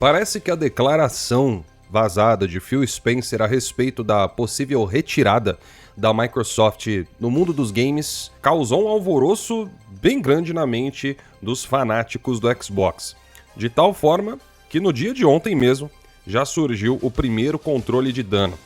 Parece que a declaração vazada de Phil Spencer a respeito da possível retirada da Microsoft no mundo dos games causou um alvoroço bem grande na mente dos fanáticos do Xbox. De tal forma que no dia de ontem mesmo já surgiu o primeiro controle de dano.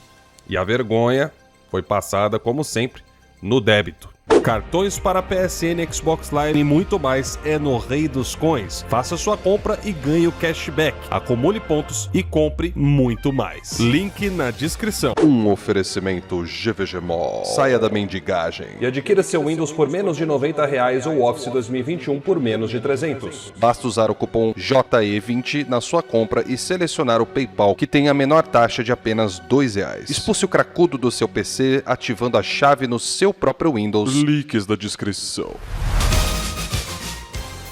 E a vergonha foi passada, como sempre, no débito. Cartões para PSN, Xbox Live e muito mais é no Rei dos Coins. Faça sua compra e ganhe o cashback. Acumule pontos e compre muito mais. Link na descrição. Um oferecimento GVG Mall. Saia da mendigagem. E adquira seu Windows por menos de R$90 ou Office 2021 por menos de 300. Basta usar o cupom JE20 na sua compra e selecionar o PayPal, que tem a menor taxa de apenas R$2. Expulse o cracudo do seu PC ativando a chave no seu próprio Windows. Links da descrição.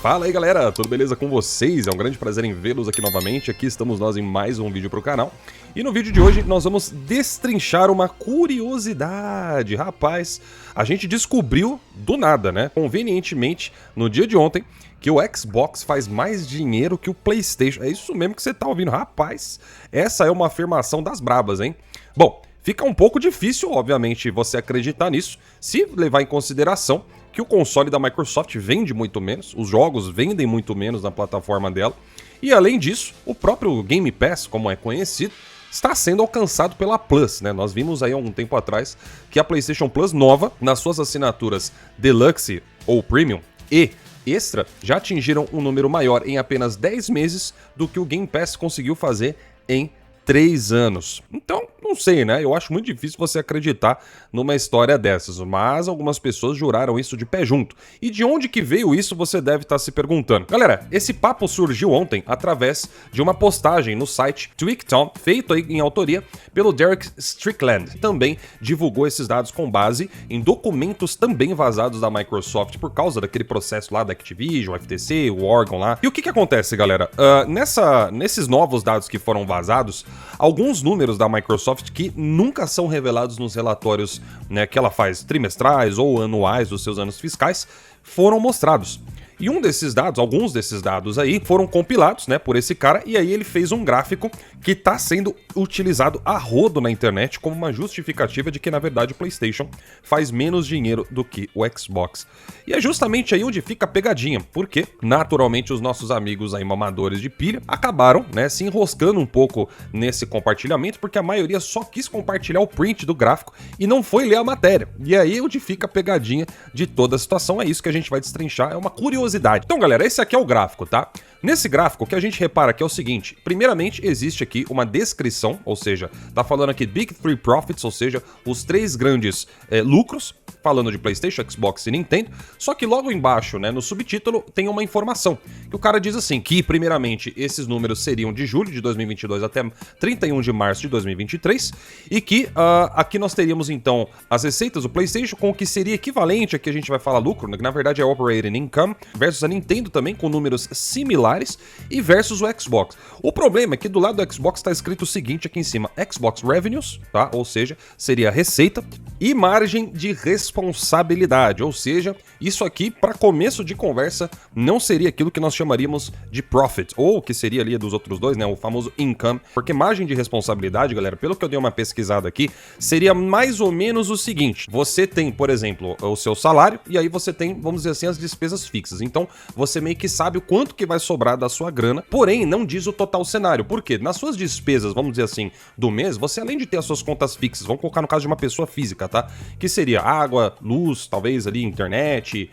Fala aí galera, tudo beleza com vocês? É um grande prazer em vê-los aqui novamente. Aqui estamos nós em mais um vídeo pro canal. E no vídeo de hoje nós vamos destrinchar uma curiosidade. Rapaz, a gente descobriu do nada, né? Convenientemente, no dia de ontem, que o Xbox faz mais dinheiro que o PlayStation. É isso mesmo que você tá ouvindo. Rapaz, essa é uma afirmação das brabas, hein? Bom, fica um pouco difícil, obviamente, você acreditar nisso, se levar em consideração que o console da Microsoft vende muito menos, os jogos vendem muito menos na plataforma dela, e além disso, o próprio Game Pass, como é conhecido, está sendo alcançado pela Plus, né? Nós vimos aí há algum tempo atrás que a PlayStation Plus nova, nas suas assinaturas Deluxe ou Premium e Extra, já atingiram um número maior em apenas 10 meses do que o Game Pass conseguiu fazer em 3 anos. Então, não sei, né? Eu acho muito difícil você acreditar numa história dessas, mas algumas pessoas juraram isso de pé junto. E de onde que veio isso, você deve estar se perguntando. Galera, esse papo surgiu ontem através de uma postagem no site TweakTown, feito aí em autoria pelo Derek Strickland. Também divulgou esses dados com base em documentos também vazados da Microsoft por causa daquele processo lá da Activision, FTC, o órgão lá. E o que acontece, galera? Nesses novos dados que foram vazados, alguns números da Microsoft que nunca são revelados nos relatórios, né, que ela faz trimestrais ou anuais dos seus anos fiscais, foram mostrados. E alguns desses dados aí foram compilados, né, por esse cara, e aí ele fez um gráfico que está sendo utilizado a rodo na internet como uma justificativa de que, na verdade, o PlayStation faz menos dinheiro do que o Xbox. E é justamente aí onde fica a pegadinha, porque, naturalmente, os nossos amigos aí mamadores de pilha acabaram, né, se enroscando um pouco nesse compartilhamento, porque a maioria só quis compartilhar o print do gráfico e não foi ler a matéria. E aí é onde fica a pegadinha de toda a situação, é isso que a gente vai destrinchar, é uma curiosidade. Então, galera, esse aqui é o gráfico, tá? Nesse gráfico, o que a gente repara aqui é o seguinte: primeiramente, existe aqui uma descrição, ou seja, tá falando aqui Big Three Profits, ou seja, os 3 grandes lucros, falando de PlayStation, Xbox e Nintendo, só que logo embaixo, né, no subtítulo, tem uma informação, que o cara diz assim, que primeiramente esses números seriam de julho de 2022 até 31 de março de 2023, e que aqui nós teríamos então as receitas do PlayStation com o que seria equivalente, aqui a gente vai falar lucro, né, que na verdade é Operating Income, versus a Nintendo também com números similares, e versus o Xbox. O problema é que do lado do Xbox está escrito o seguinte aqui em cima, Xbox Revenues, tá? Ou seja, seria receita e margem de responsabilidade, ou seja, isso aqui, para começo de conversa, não seria aquilo que nós chamaríamos de profit, ou que seria ali dos outros dois, né, o famoso income, porque margem de responsabilidade, galera, pelo que eu dei uma pesquisada aqui, seria mais ou menos o seguinte: você tem, por exemplo, o seu salário, e aí você tem, vamos dizer assim, as despesas fixas, então você meio que sabe o quanto que vai sobrar da sua grana, porém não diz o total cenário, por quê? Nas suas despesas, vamos dizer assim, do mês, você além de ter as suas contas fixas, vamos colocar no caso de uma pessoa física, tá? Que seria água, luz, talvez ali internet,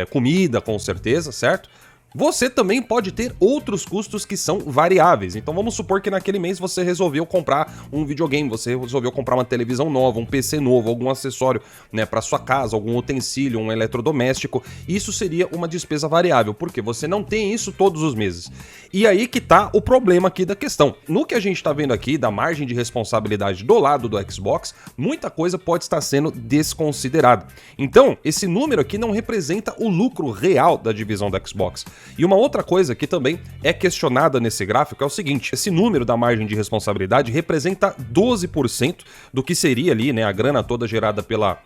comida com certeza, certo? Você também pode ter outros custos que são variáveis. Então vamos supor que naquele mês você resolveu comprar um videogame, você resolveu comprar uma televisão nova, um PC novo, algum acessório, né, para sua casa, algum utensílio, um eletrodoméstico. Isso seria uma despesa variável, porque você não tem isso todos os meses. E aí que tá o problema aqui da questão. No que a gente tá vendo aqui da margem de responsabilidade do lado do Xbox, muita coisa pode estar sendo desconsiderada. Então, esse número aqui não representa o lucro real da divisão do Xbox. E uma outra coisa que também é questionada nesse gráfico é o seguinte: esse número da margem de responsabilidade representa 12% do que seria ali, né, a grana toda gerada pela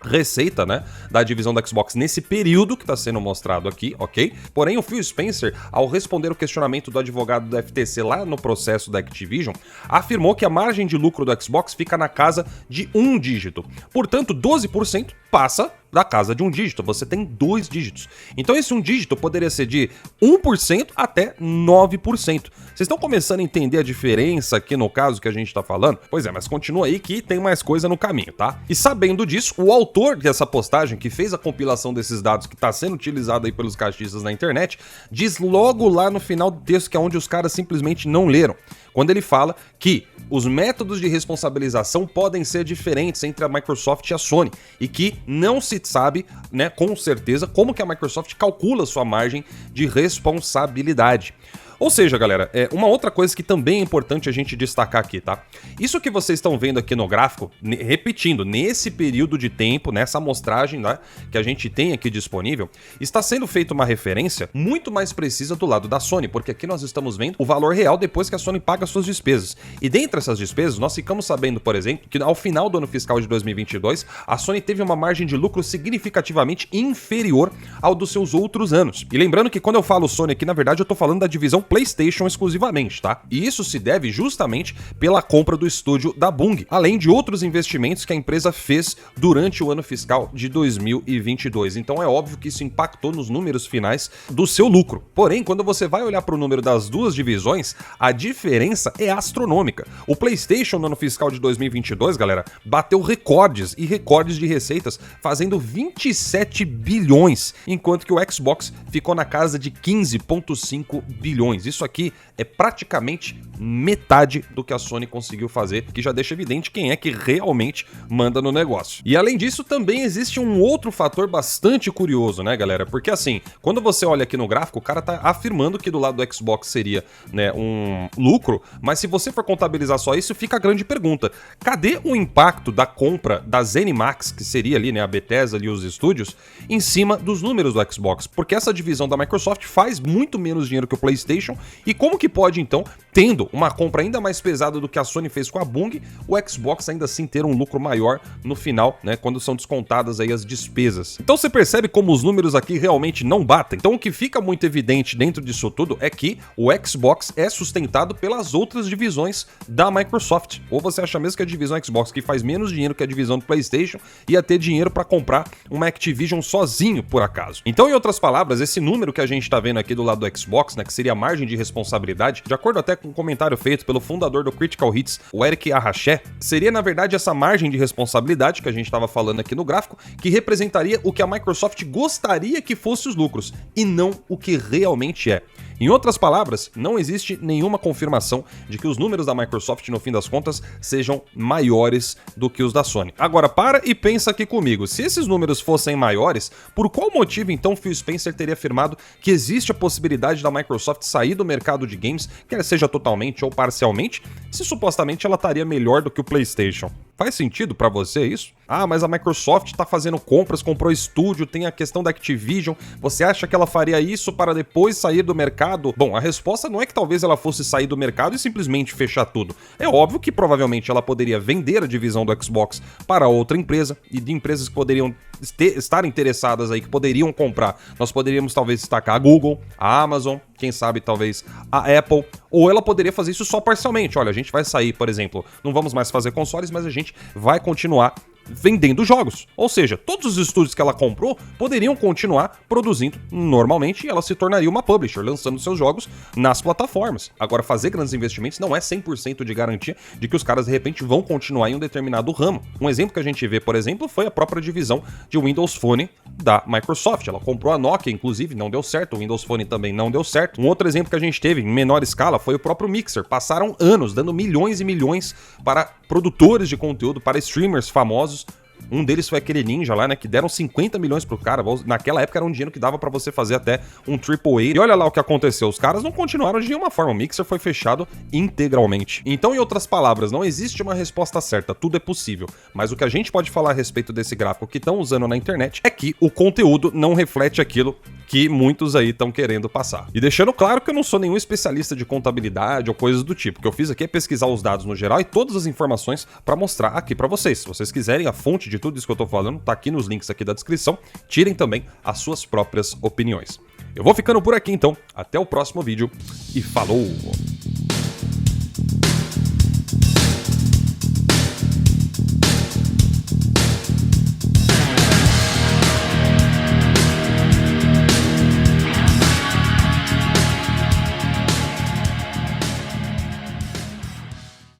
receita, né, da divisão da Xbox nesse período que está sendo mostrado aqui, ok? Porém, o Phil Spencer, ao responder o questionamento do advogado do FTC lá no processo da Activision, afirmou que a margem de lucro do Xbox fica na casa de 1 dígito. Portanto, 12% passa da casa de 1 dígito, você tem 2 dígitos. Então esse 1 dígito poderia ser de 1% até 9%. Vocês estão começando a entender a diferença aqui no caso que a gente está falando? Pois é, mas continua aí que tem mais coisa no caminho, tá? E sabendo disso, o autor dessa postagem, que fez a compilação desses dados que está sendo utilizado aí pelos caixistas na internet, diz logo lá no final do texto que é onde os caras simplesmente não leram, quando ele fala que os métodos de responsabilização podem ser diferentes entre a Microsoft e a Sony, e que não se sabe, né, com certeza, como que a Microsoft calcula sua margem de responsabilidade. Ou seja, galera, uma outra coisa que também é importante a gente destacar aqui, tá? Isso que vocês estão vendo aqui no gráfico, repetindo, nesse período de tempo, nessa amostragem, né, que a gente tem aqui disponível, está sendo feita uma referência muito mais precisa do lado da Sony, porque aqui nós estamos vendo o valor real depois que a Sony paga suas despesas. E dentre essas despesas, nós ficamos sabendo, por exemplo, que ao final do ano fiscal de 2022, a Sony teve uma margem de lucro significativamente inferior ao dos seus outros anos. E lembrando que quando eu falo Sony aqui, na verdade, eu tô falando da divisão PlayStation exclusivamente, tá? E isso se deve justamente pela compra do estúdio da Bung, além de outros investimentos que a empresa fez durante o ano fiscal de 2022. Então é óbvio que isso impactou nos números finais do seu lucro. Porém, quando você vai olhar para o número das duas divisões, a diferença é astronômica. O PlayStation no ano fiscal de 2022, galera, bateu recordes e recordes de receitas, fazendo 27 bilhões, enquanto que o Xbox ficou na casa de 15,5 bilhões. Isso aqui é praticamente metade do que a Sony conseguiu fazer, que já deixa evidente quem é que realmente manda no negócio. E além disso, também existe um outro fator bastante curioso, né, galera? Porque assim, quando você olha aqui no gráfico, o cara tá afirmando que do lado do Xbox seria, né, um lucro, mas se você for contabilizar só isso, fica a grande pergunta. Cadê o impacto da compra da ZeniMax, que seria ali, né, a Bethesda e os estúdios, em cima dos números do Xbox? Porque essa divisão da Microsoft faz muito menos dinheiro que o PlayStation. E como que pode, então, tendo uma compra ainda mais pesada do que a Sony fez com a Bung, o Xbox ainda assim ter um lucro maior no final, né, quando são descontadas aí as despesas? Então você percebe como os números aqui realmente não batem. Então o que fica muito evidente dentro disso tudo é que o Xbox é sustentado pelas outras divisões da Microsoft. Ou você acha mesmo que a divisão Xbox, que faz menos dinheiro que a divisão do PlayStation, ia ter dinheiro para comprar uma Activision sozinho, por acaso? Então, em outras palavras, esse número que a gente tá vendo aqui do lado do Xbox, né, que seria a margem de responsabilidade, de acordo até com um comentário feito pelo fundador do Critical Hits, o Eric Arraché, seria na verdade essa margem de responsabilidade que a gente estava falando aqui no gráfico, que representaria o que a Microsoft gostaria que fosse os lucros, e não o que realmente é. Em outras palavras, não existe nenhuma confirmação de que os números da Microsoft, no fim das contas, sejam maiores do que os da Sony. Agora, para e pensa aqui comigo, se esses números fossem maiores, por qual motivo então Phil Spencer teria afirmado que existe a possibilidade da Microsoft sair do mercado de games, quer seja totalmente ou parcialmente, se supostamente ela estaria melhor do que o PlayStation? Faz sentido pra você isso? Ah, mas a Microsoft tá fazendo compras, comprou estúdio, tem a questão da Activision, você acha que ela faria isso para depois sair do mercado? Bom, a resposta não é que talvez ela fosse sair do mercado e simplesmente fechar tudo. É óbvio que provavelmente ela poderia vender a divisão do Xbox para outra empresa, e de empresas que poderiam estar interessadas aí, que poderiam comprar. Nós poderíamos talvez destacar a Google, a Amazon, quem sabe talvez a Apple, ou ela poderia fazer isso só parcialmente. Olha, a gente vai sair, por exemplo, não vamos mais fazer consoles, mas a gente vai continuar vendendo jogos. Ou seja, todos os estúdios que ela comprou poderiam continuar produzindo normalmente e ela se tornaria uma publisher, lançando seus jogos nas plataformas. Agora, fazer grandes investimentos não é 100% de garantia de que os caras de repente vão continuar em um determinado ramo. Um exemplo que a gente vê, por exemplo, foi a própria divisão de Windows Phone da Microsoft. Ela comprou a Nokia, inclusive, não deu certo. O Windows Phone também não deu certo. Um outro exemplo que a gente teve em menor escala foi o próprio Mixer. Passaram anos dando milhões e milhões para produtores de conteúdo, para streamers famosos. Um deles foi aquele Ninja lá, né, que deram 50 milhões pro cara. Naquela época era um dinheiro que dava pra você fazer até um AAA. E olha lá o que aconteceu, os caras não continuaram de nenhuma forma, o Mixer foi fechado integralmente. Então, em outras palavras, não existe uma resposta certa, tudo é possível. Mas o que a gente pode falar a respeito desse gráfico que estão usando na internet é que o conteúdo não reflete aquilo que muitos aí estão querendo passar. E deixando claro que eu não sou nenhum especialista de contabilidade ou coisas do tipo. O que eu fiz aqui é pesquisar os dados no geral e todas as informações para mostrar aqui para vocês. Se vocês quiserem a fonte de tudo isso que eu tô falando, tá aqui nos links aqui da descrição. Tirem também as suas próprias opiniões. Eu vou ficando por aqui então. Até o próximo vídeo e falou!